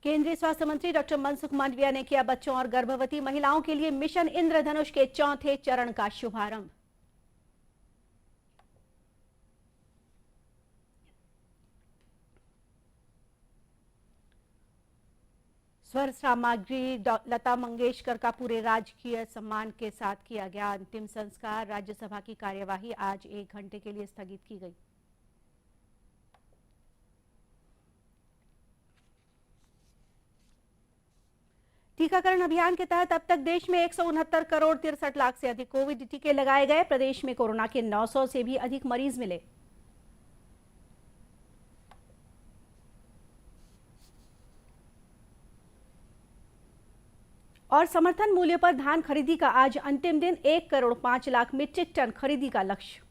केंद्रीय स्वास्थ्य मंत्री डॉक्टर मनसुख मांडविया ने किया बच्चों और गर्भवती महिलाओं के लिए मिशन इंद्रधनुष के चौथे चरण का शुभारंभ। स्वर सामग्री लता मंगेशकर का पूरे राजकीय सम्मान के साथ किया गया अंतिम संस्कार। राज्यसभा की कार्यवाही आज 1 घंटे के लिए स्थगित की गई। टीकाकरण अभियान के तहत अब तक देश में 169 करोड़ 63 लाख से अधिक कोविड टीके लगाए गए। प्रदेश में कोरोना के 900 से भी अधिक मरीज मिले। और समर्थन मूल्य पर धान खरीदी का आज अंतिम दिन। 1 करोड़ 5 लाख मीट्रिक टन खरीदी का लक्ष्य।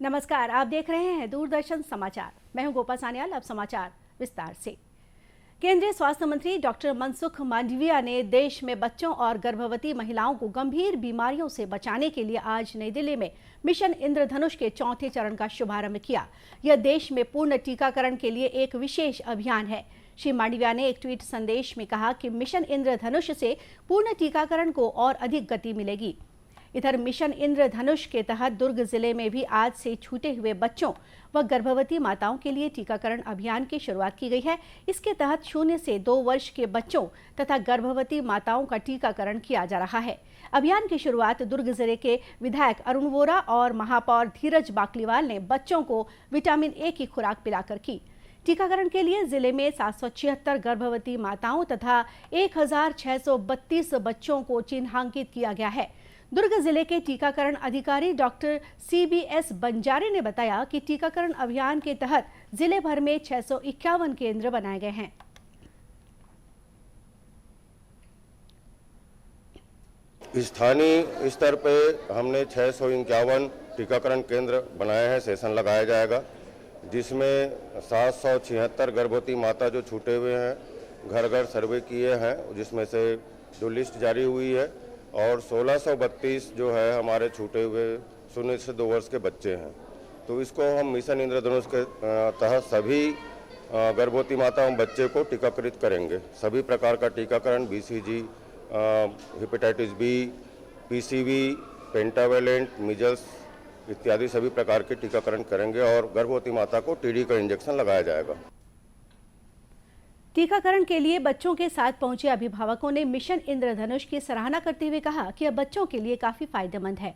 नमस्कार, आप देख रहे हैं दूरदर्शन समाचार। मैं हूं गोपा सान्याल। अब समाचार विस्तार से। केंद्रीय स्वास्थ्य मंत्री डॉक्टर मनसुख मांडविया ने देश में बच्चों और गर्भवती महिलाओं को गंभीर बीमारियों से बचाने के लिए आज नई दिल्ली में मिशन इंद्रधनुष के चौथे चरण का शुभारंभ किया। यह देश में पूर्ण टीकाकरण के लिए एक विशेष अभियान है। श्री मांडविया ने एक ट्वीट संदेश में कहा कि मिशन इंद्रधनुष से पूर्ण टीकाकरण को और अधिक गति मिलेगी। इधर मिशन इंद्रधनुष के तहत दुर्ग जिले में भी आज से छूटे हुए बच्चों व गर्भवती माताओं के लिए टीकाकरण अभियान की शुरुआत की गई है। इसके तहत 0 से 2 वर्ष के बच्चों तथा गर्भवती माताओं का टीकाकरण किया जा रहा है। अभियान की शुरुआत दुर्ग जिले के विधायक अरुण वोरा और महापौर धीरज बाकलीवाल ने बच्चों को विटामिन ए की खुराक पिलाकर की। टीकाकरण के लिए जिले में 776 गर्भवती माताओं तथा 1632 बच्चों को चिन्हांकित किया गया है। दुर्ग जिले के टीकाकरण अधिकारी डॉक्टर CBS बंजारे ने बताया कि टीकाकरण अभियान के तहत जिले भर में 651 केंद्र बनाए गए हैं। स्थानीय स्तर पे हमने 651 टीकाकरण केंद्र बनाए हैं। सेशन लगाया जाएगा जिसमें 776 गर्भवती माता जो छूटे हुए हैं घर घर सर्वे किए हैं, जिसमें से जो लिस्ट जारी हुई है, और 1632 जो है हमारे छूटे हुए 0 से 2 वर्ष के बच्चे हैं। तो इसको हम मिशन इंद्रधनुष के तहत सभी गर्भवती माता एवं बच्चे को टीकाकृत करेंगे। सभी प्रकार का टीकाकरण BCG, hepatitis B, PCV, pentavalent, measles इत्यादि सभी प्रकार के टीकाकरण करेंगे और गर्भवती माता को TD का इंजेक्शन लगाया जाएगा। टीकाकरण के लिए बच्चों के साथ पहुंचे अभिभावकों ने मिशन इंद्रधनुष की सराहना करते हुए कहा कि यह बच्चों के लिए काफी फायदेमंद है।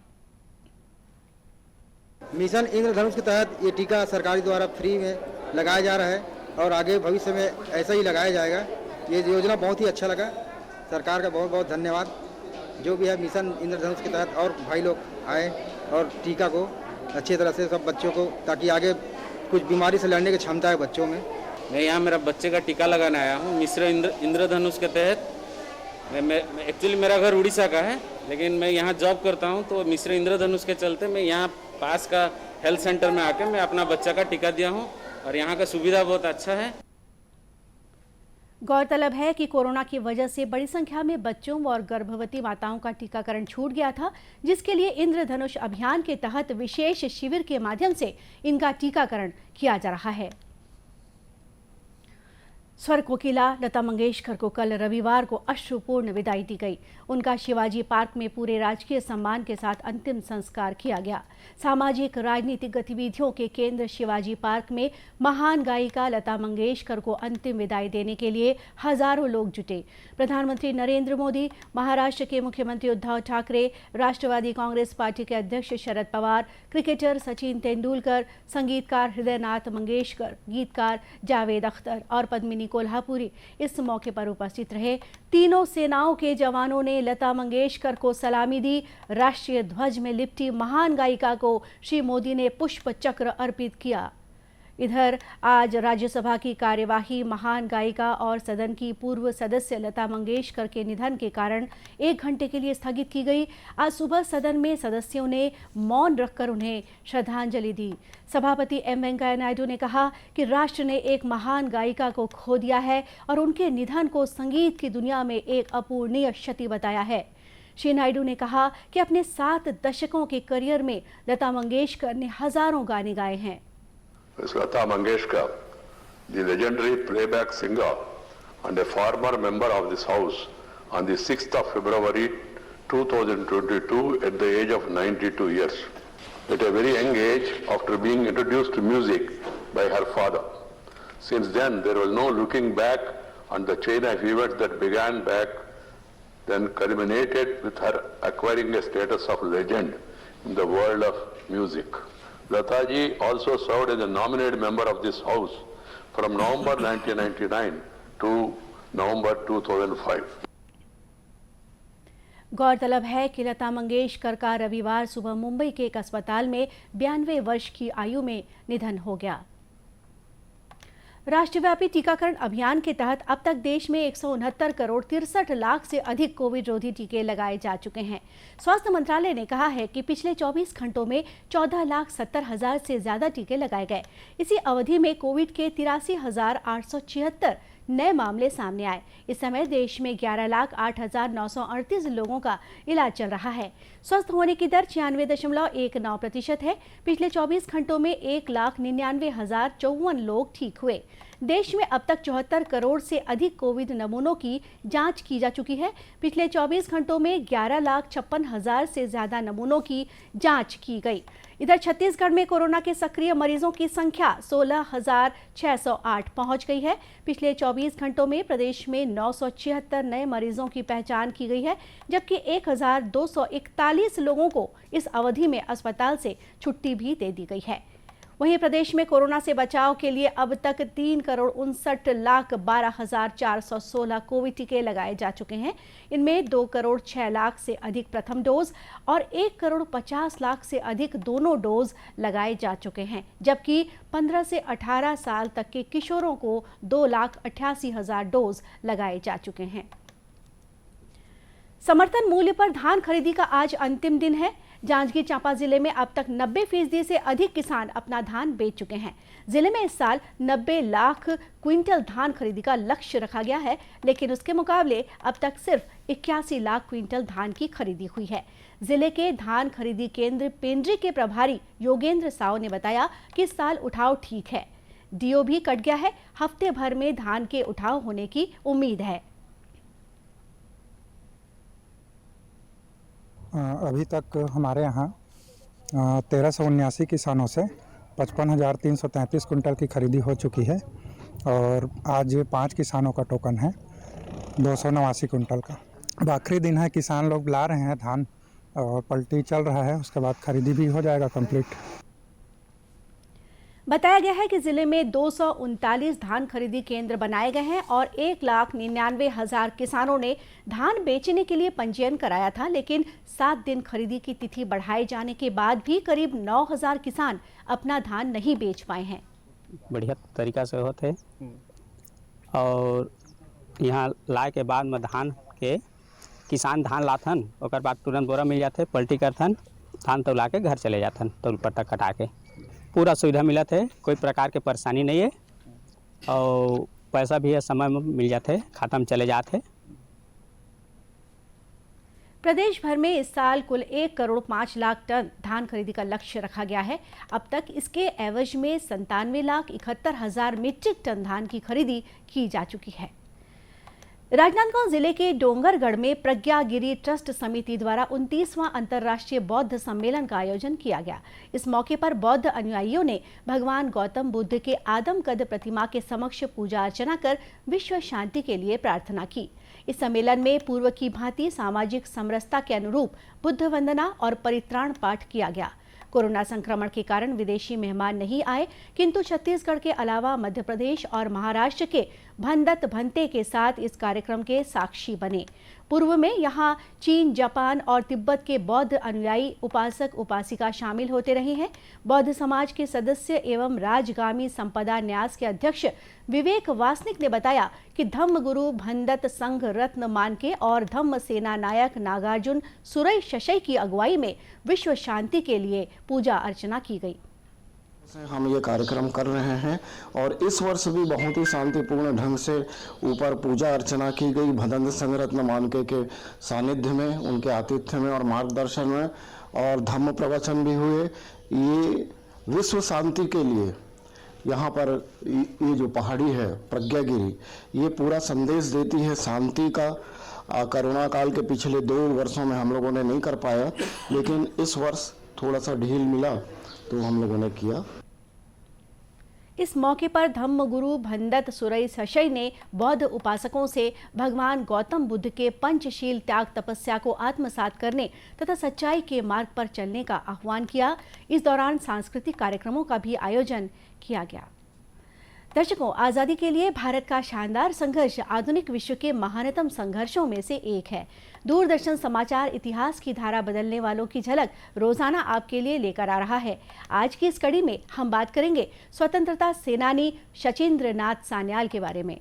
मिशन इंद्रधनुष के तहत ये टीका सरकार द्वारा फ्री में लगाया जा रहा है और आगे भविष्य में ऐसा ही लगाया जाएगा। ये योजना बहुत ही अच्छा लगा। सरकार का बहुत बहुत धन्यवाद। जो भी है मिशन इंद्रधनुष के तहत और भाई लोग आए और टीका को अच्छी तरह से सब बच्चों को, ताकि आगे कुछ बीमारी से लड़ने की क्षमता है बच्चों में। मैं यहाँ मेरा बच्चे का टीका लगाने आया हूँ मिशन इंद्रधनुष के तहत। मैं एक्चुअली मेरा घर उड़ीसा का है, लेकिन मैं यहाँ जॉब करता हूँ, तो मिशन इंद्रधनुष के चलते मैं यहाँ पास का हेल्थ सेंटर में आके मैं अपना बच्चा का टीका दिया हूँ और यहाँ का सुविधा बहुत अच्छा है। गौरतलब है कि कोरोना की वजह से बड़ी संख्या में बच्चों और गर्भवती माताओं का टीकाकरण छूट गया था, जिसके लिए इंद्रधनुष अभियान के तहत विशेष शिविर के माध्यम से इनका टीकाकरण किया जा रहा है। स्वर कोकिला लता मंगेशकर को कल रविवार को अश्रुपूर्ण विदाई दी गई। उनका शिवाजी पार्क में पूरे राजकीय सम्मान के साथ अंतिम संस्कार किया गया। सामाजिक राजनीतिक गतिविधियों के केंद्र शिवाजी पार्क में महान गायिका लता मंगेशकर को अंतिम विदाई देने के लिए हजारों लोग जुटे। प्रधानमंत्री नरेंद्र मोदी, महाराष्ट्र के मुख्यमंत्री उद्धव ठाकरे, राष्ट्रवादी कांग्रेस पार्टी के अध्यक्ष शरद पवार, क्रिकेटर सचिन तेंदुलकर, संगीतकार हृदयनाथ मंगेशकर, गीतकार जावेद अख्तर और पद्मिनी कोल्हापुरी इस मौके पर उपस्थित रहे। तीनों सेनाओं के जवानों ने लता मंगेशकर को सलामी दी। राष्ट्रीय ध्वज में लिपटी महान गायिका को श्री मोदी ने पुष्प चक्र अर्पित किया। इधर आज राज्यसभा की कार्यवाही महान गायिका और सदन की पूर्व सदस्य लता मंगेशकर के निधन के कारण 1 घंटे के लिए स्थगित की गई। आज सुबह सदन में सदस्यों ने मौन रखकर उन्हें श्रद्धांजलि दी। सभापति एम वेंकैया नायडू ने कहा कि राष्ट्र ने एक महान गायिका को खो दिया है और उनके निधन को संगीत की दुनिया में एक अपूरणीय क्षति बताया है। श्री नायडू ने कहा कि अपने 7 दशकों के करियर में लता मंगेशकर ने हजारों गाने गाए हैं। Lata Mangeshkar, the legendary playback singer and a former member of this House, on the 6th of February 2022 at the age of 92 years. At a very young age, after being introduced to music by her father. Since then, there was no looking back on the chain of events that began back then culminated with her acquiring a status of legend in the world of music. Lata ji also served as a nominated member of this House from November 1999 to November 2005. गौरतलब है कि लता मंगेशकर का रविवार सुबह मुंबई के एक अस्पताल में 92 वर्ष की आयु में निधन हो गया। राष्ट्रव्यापी टीकाकरण अभियान के तहत अब तक देश में 169 करोड़ 63 लाख से अधिक कोविड रोधी टीके लगाए जा चुके हैं। स्वास्थ्य मंत्रालय ने कहा है कि पिछले 24 घंटों में 14,70,000 से ज्यादा टीके लगाए गए। इसी अवधि में कोविड के 83,876 नए मामले सामने आए। इस समय देश में 11,08,938 लोगों का इलाज चल रहा है। स्वस्थ होने की दर 96.19% है। पिछले 24 घंटों में 1,99,054 लोग ठीक हुए। देश में अब तक 74 करोड़ से अधिक कोविड नमूनों की जांच की जा चुकी है। पिछले 24 घंटों में 11,56,000 से ज्यादा नमूनों की जांच की गई। इधर छत्तीसगढ़ में कोरोना के सक्रिय मरीजों की संख्या 16,608 पहुंच गई है। पिछले 24 घंटों में प्रदेश में 976 नए मरीजों की पहचान की गई है, जबकि 1,241 लोगों को इस अवधि में अस्पताल से छुट्टी भी दे दी गई है। वहीं प्रदेश में कोरोना से बचाव के लिए अब तक 3,59,12,416 कोविड टीके लगाए जा चुके हैं। इनमें 2,06 लाख से अधिक प्रथम डोज और 1,50 लाख से अधिक दोनों डोज लगाए जा चुके हैं, जबकि 15 से 18 साल तक के किशोरों को 2,88,000 डोज लगाए जा चुके हैं। समर्थन मूल्य पर धान खरीदी का आज अंतिम दिन है। जांजगीर चांपा जिले में अब तक 90% से अधिक किसान अपना धान बेच चुके हैं। जिले में इस साल 90 लाख क्विंटल धान खरीदी का लक्ष्य रखा गया है, लेकिन उसके मुकाबले अब तक सिर्फ 81 लाख क्विंटल धान की खरीदी हुई है। जिले के धान खरीदी केंद्र पेंड्री के प्रभारी योगेंद्र साव ने बताया कि इस साल उठाव ठीक है। डीओ भी कट गया है। हफ्ते भर में धान के उठाव होने की उम्मीद है। अभी तक हमारे यहाँ 1379 किसानों से 55,333 कुंटल की खरीदी हो चुकी है और आज 5 किसानों का टोकन है 289 कुंटल का। अब आखिरी दिन है, किसान लोग ला रहे हैं धान और पलटी चल रहा है, उसके बाद खरीदी भी हो जाएगा कंप्लीट। बताया गया है कि जिले में 239 धान खरीदी केंद्र बनाए गए हैं और 1,99,000 किसानों ने धान बेचने के लिए पंजीयन कराया था, लेकिन 7 दिन खरीदी की तिथि बढ़ाए जाने के बाद भी करीब 9,000 किसान अपना धान नहीं बेच पाए हैं। बढ़िया तरीका से होते और यहाँ लाए के बाद में धान के किसान धान लाथन, और बाद तुरंत बोरा मिल जाते, पलटी करथन, धान तो ला के घर चले जाथन, तौल पट्टा कटा के। पूरा सुविधा मिला थे, कोई प्रकार के परेशानी नहीं है और पैसा भी है समय में मिल जाते, खाता में चले जाते। प्रदेश भर में इस साल कुल 1,05 लाख टन धान खरीदी का लक्ष्य रखा गया है। अब तक इसके एवज में 97,71,000 मीट्रिक टन धान की खरीदी की जा चुकी है। राजनांदगांव जिले के डोंगरगढ़ में प्रज्ञागिरी ट्रस्ट समिति द्वारा 29वां अंतर्राष्ट्रीय बौद्ध सम्मेलन का आयोजन किया गया। इस मौके पर बौद्ध अनुयायियों ने भगवान गौतम बुद्ध के आदमकद प्रतिमा के समक्ष पूजा अर्चना कर विश्व शांति के लिए प्रार्थना की। इस सम्मेलन में पूर्व की भांति सामाजिक समरसता के अनुरूप बुद्ध वंदना और परित्राण पाठ किया गया। कोरोना संक्रमण के कारण विदेशी मेहमान नहीं आए, किंतु छत्तीसगढ़ के अलावा मध्य प्रदेश और महाराष्ट्र के भनदत भंते के साथ इस कार्यक्रम के साक्षी बने। पूर्व में यहाँ चीन, जापान और तिब्बत के बौद्ध अनुयायी उपासक उपासिका शामिल होते रहे हैं। बौद्ध समाज के सदस्य एवं राजगामी संपदा न्यास के अध्यक्ष विवेक वासनिक ने बताया कि धम्म गुरु भनदत संघ रत्न मानके और धम्म सेना नायक नागार्जुन सुरई शशई की अगुवाई में विश्व शांति के लिए पूजा अर्चना की गई। हम ये कार्यक्रम कर रहे हैं और इस वर्ष भी बहुत ही शांतिपूर्ण ढंग से ऊपर पूजा अर्चना की गई। भदंत संघ रत्न मानके के सानिध्य में, उनके आतिथ्य में और मार्गदर्शन में, और धम्म प्रवचन भी हुए। ये विश्व शांति के लिए यहाँ पर ये जो पहाड़ी है प्रज्ञागिरी, ये पूरा संदेश देती है शांति का। कोरोना काल के पिछले 2 वर्षों में हम लोगों ने नहीं कर पाया, लेकिन इस वर्ष थोड़ा सा ढील मिला तो हम लोगों ने किया। इस मौके पर धम्म गुरु भनदत सुरई शशई ने बौद्ध उपासकों से भगवान गौतम बुद्ध के पंचशील त्याग तपस्या को आत्मसात करने तथा सच्चाई के मार्ग पर चलने का आह्वान किया। इस दौरान सांस्कृतिक कार्यक्रमों का भी आयोजन किया गया। दर्शकों, आज़ादी के लिए भारत का शानदार संघर्ष आधुनिक विश्व के महानतम संघर्षों में से एक है। दूरदर्शन समाचार इतिहास की धारा बदलने वालों की झलक रोजाना आपके लिए लेकर आ रहा है। आज की इस कड़ी में हम बात करेंगे स्वतंत्रता सेनानी सचिंद्र नाथ सान्याल के बारे में।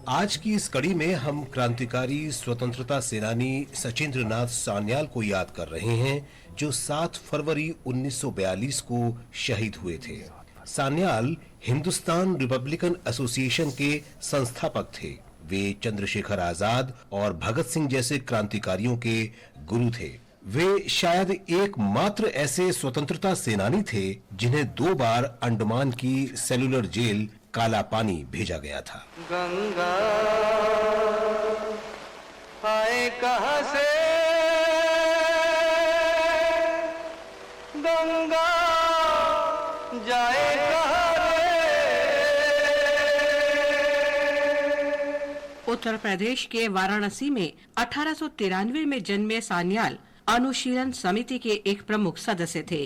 आज की इस कड़ी में हम क्रांतिकारी स्वतंत्रता सेनानी सचिंद्र नाथ सान्याल को याद कर रहे हैं, जो 7 फरवरी 1942 को शहीद हुए थे। सान्याल हिंदुस्तान रिपब्लिकन एसोसिएशन के संस्थापक थे। वे चंद्रशेखर आजाद और भगत सिंह जैसे क्रांतिकारियों के गुरु थे। वे शायद एकमात्र ऐसे स्वतंत्रता सेनानी थे जिन्हें 2 बार अंडमान की सेलुलर जेल काला पानी भेजा गया था। गंगा आए कहां से, गंगा जाए कहां रे। उत्तर प्रदेश के वाराणसी में 1893 में जन्मे सान्याल अनुशीलन समिति के एक प्रमुख सदस्य थे।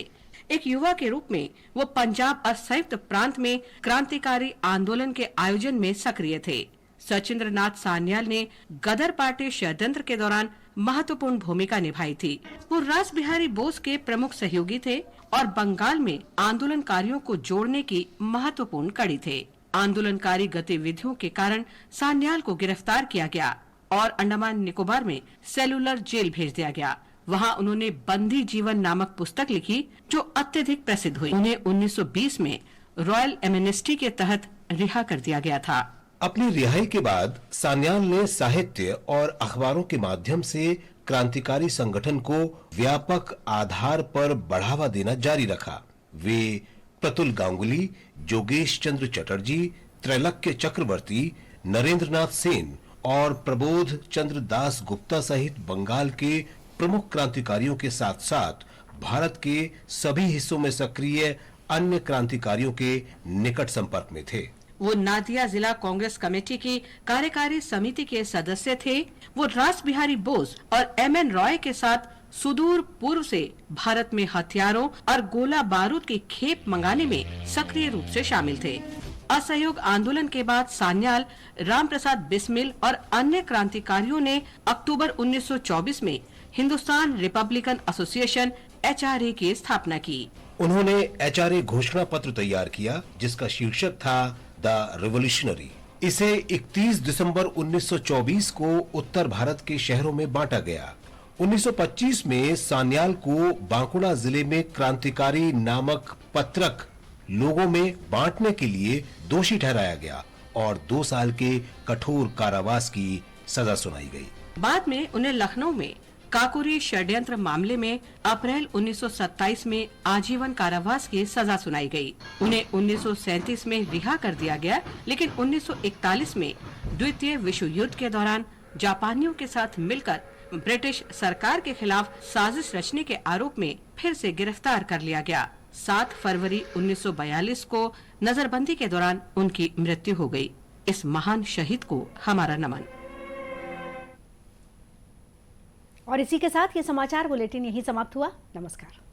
एक युवा के रूप में वो पंजाब और संयुक्त प्रांत में क्रांतिकारी आंदोलन के आयोजन में सक्रिय थे। सचिंद्र नाथ सान्याल ने गदर पार्टी षड्यंत्र के दौरान महत्वपूर्ण भूमिका निभाई थी। वो रास बिहारी बोस के प्रमुख सहयोगी थे और बंगाल में आंदोलनकारियों को जोड़ने की महत्वपूर्ण कड़ी थे। आंदोलनकारी गतिविधियों के कारण सान्याल को गिरफ्तार किया गया और अंडमान निकोबार में सेलुलर जेल भेज दिया गया। वहां उन्होंने बंदी जीवन नामक पुस्तक लिखी, जो अत्यधिक प्रसिद्ध हुई। उन्हें 1920 में रॉयल एमनेस्टी के तहत रिहा कर दिया गया था। अपनी रिहाई के बाद सान्याल ने साहित्य और अखबारों के माध्यम से क्रांतिकारी संगठन को व्यापक आधार पर बढ़ावा देना जारी रखा। वे प्रतुल गांगुली, जोगेश चंद्र चटर्जी, त्रैलोक्य चक्रवर्ती, नरेंद्रनाथ सेन और प्रबोध चंद्र दास गुप्ता सहित बंगाल के प्रमुख क्रांतिकारियों के साथ साथ भारत के सभी हिस्सों में सक्रिय अन्य क्रांतिकारियों के निकट संपर्क में थे। वो नादिया जिला कांग्रेस कमेटी की कार्यकारी समिति के सदस्य थे। वो रास बिहारी बोस और एमएन रॉय के साथ सुदूर पूर्व से भारत में हथियारों और गोला बारूद की खेप मंगाने में सक्रिय रूप से शामिल थे। असहयोग आंदोलन के बाद सान्याल, राम प्रसाद बिस्मिल और अन्य क्रांतिकारियों ने अक्टूबर 1924 में हिंदुस्तान रिपब्लिकन एसोसिएशन HRA की स्थापना की। उन्होंने HRA घोषणा पत्र तैयार किया, जिसका शीर्षक था द रिवोल्यूशनरी। इसे 31 दिसंबर 1924 को उत्तर भारत के शहरों में बांटा गया। 1925 में सान्याल को बांकुड़ा जिले में क्रांतिकारी नामक पत्रक लोगों में बांटने के लिए दोषी ठहराया गया और 2 साल के कठोर कारावास की सजा सुनाई गई। बाद में उन्हें लखनऊ में काकोरी षड्यंत्र मामले में अप्रैल 1927 में आजीवन कारावास की सजा सुनाई गई। उन्हें 1937 में रिहा कर दिया गया, लेकिन 1941 में द्वितीय विश्व युद्ध के दौरान जापानियों के साथ मिलकर ब्रिटिश सरकार के खिलाफ साजिश रचने के आरोप में फिर से गिरफ्तार कर लिया गया। 7 फरवरी 1942 को नजरबंदी के दौरान उनकी मृत्यु हो गई। इस महान शहीद को हमारा नमन। और इसी के साथ ये समाचार बुलेटिन यहीं समाप्त हुआ। नमस्कार।